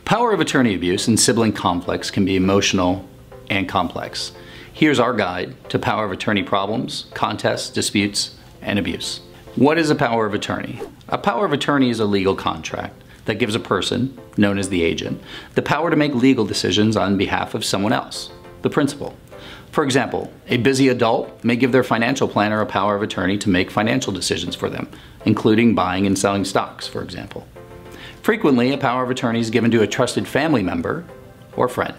Power of attorney abuse and sibling conflicts can be emotional and complex. Here's our guide to power of attorney problems, contests, disputes, and abuse. What is a power of attorney? A power of attorney is a legal contract that gives a person, known as the agent, the power to make legal decisions on behalf of someone else, the principal. For example, a busy adult may give their financial planner a power of attorney to make financial decisions for them, including buying and selling stocks, for example. Frequently, a power of attorney is given to a trusted family member or friend.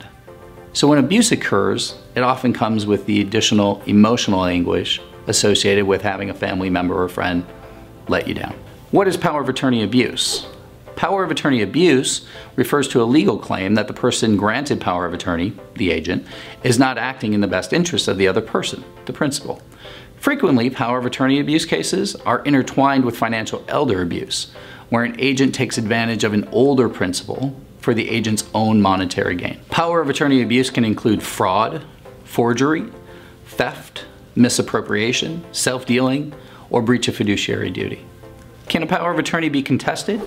So when abuse occurs, it often comes with the additional emotional anguish associated with having a family member or friend let you down. What is power of attorney abuse? Power of attorney abuse refers to a legal claim that the person granted power of attorney, the agent, is not acting in the best interest of the other person, the principal. Frequently, power of attorney abuse cases are intertwined with financial elder abuse, where an agent takes advantage of an older principal for the agent's own monetary gain. Power of attorney abuse can include fraud, forgery, theft, misappropriation, self-dealing, or breach of fiduciary duty. Can a power of attorney be contested?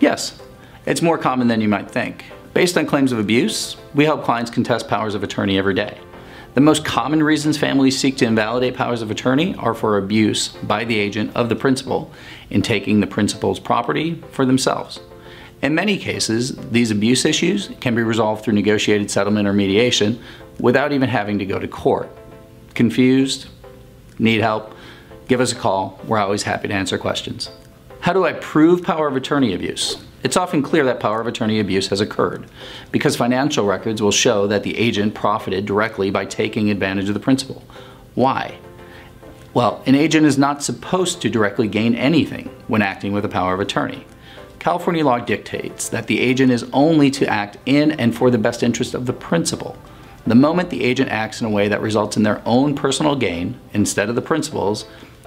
Yes, it's more common than you might think. Based on claims of abuse, we help clients contest powers of attorney every day. The most common reasons families seek to invalidate powers of attorney are for abuse by the agent of the principal in taking the principal's property for themselves. In many cases, these abuse issues can be resolved through negotiated settlement or mediation without even having to go to court. Confused? Need help? Give us a call. We're always happy to answer questions. How do I prove power of attorney abuse? It's often clear that power of attorney abuse has occurred because financial records will show that the agent profited directly by taking advantage of the principal. Why? Well, an agent is not supposed to directly gain anything when acting with a power of attorney. California law dictates that the agent is only to act in and for the best interest of the principal. The moment the agent acts in a way that results in their own personal gain instead of the principal's,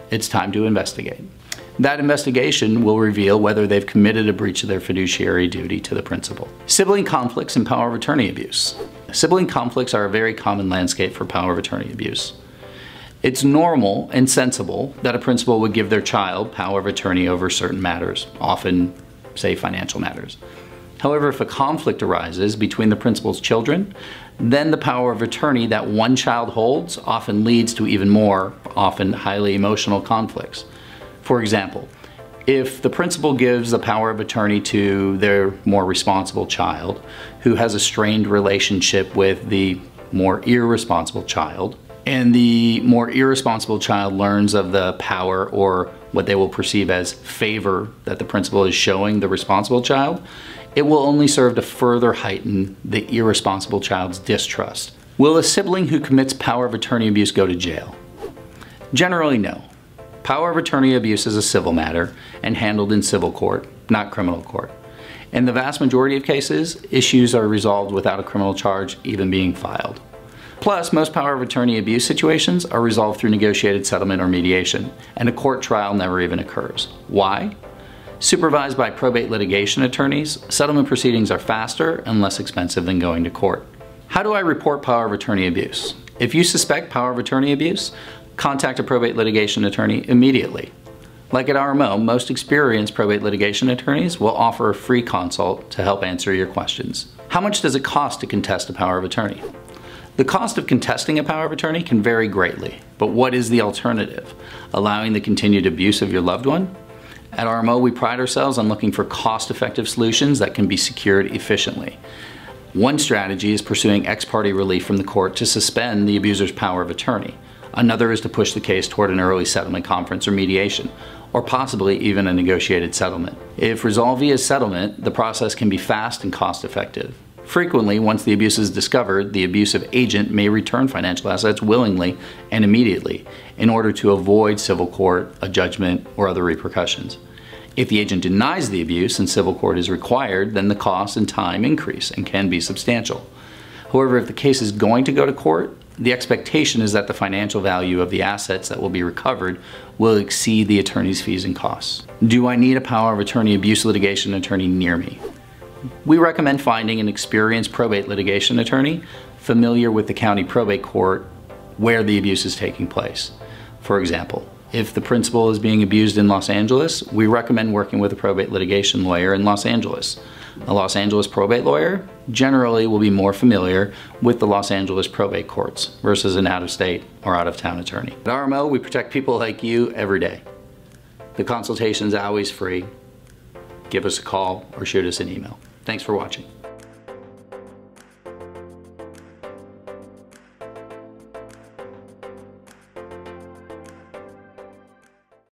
it's time to investigate. That investigation will reveal whether they've committed a breach of their fiduciary duty to the principal. Sibling conflicts and power of attorney abuse. Sibling conflicts are a very common landscape for power of attorney abuse. It's normal and sensible that a principal would give their child power of attorney over certain matters, often, say, financial matters. However, if a conflict arises between the principal's children, then the power of attorney that one child holds often leads to even more, often highly emotional conflicts. For example, if the principal gives the power of attorney to their more responsible child who has a strained relationship with the more irresponsible child, and the more irresponsible child learns of the power or what they will perceive as favor that the principal is showing the responsible child, it will only serve to further heighten the irresponsible child's distrust. Will a sibling who commits power of attorney abuse go to jail? Generally, no. Power of attorney abuse is a civil matter and handled in civil court, not criminal court. In the vast majority of cases, issues are resolved without a criminal charge even being filed. Plus, most power of attorney abuse situations are resolved through negotiated settlement or mediation, and a court trial never even occurs. Why? Supervised by probate litigation attorneys, settlement proceedings are faster and less expensive than going to court. How do I report power of attorney abuse? If you suspect power of attorney abuse, contact a probate litigation attorney immediately. Like at RMO, most experienced probate litigation attorneys will offer a free consult to help answer your questions. How much does it cost to contest a power of attorney? The cost of contesting a power of attorney can vary greatly, but what is the alternative? Allowing the continued abuse of your loved one? At RMO, we pride ourselves on looking for cost-effective solutions that can be secured efficiently. One strategy is pursuing ex parte relief from the court to suspend the abuser's power of attorney. Another is to push the case toward an early settlement conference or mediation, or possibly even a negotiated settlement. If resolved via settlement, the process can be fast and cost-effective. Frequently, once the abuse is discovered, the abusive agent may return financial assets willingly and immediately in order to avoid civil court, a judgment, or other repercussions. If the agent denies the abuse and civil court is required, then the cost and time increase and can be substantial. However, if the case is going to go to court, the expectation is that the financial value of the assets that will be recovered will exceed the attorney's fees and costs. Do I need a power of attorney abuse litigation attorney near me? We recommend finding an experienced probate litigation attorney familiar with the county probate court where the abuse is taking place. For example, If the principal is being abused in Los Angeles, we recommend working with a probate litigation lawyer in Los Angeles. A Los Angeles probate lawyer generally will be more familiar with the Los Angeles probate courts versus an out-of-state or out-of-town attorney. At RMO, we protect people like you every day. The consultation's always free. Give us a call or shoot us an email. Thanks for watching.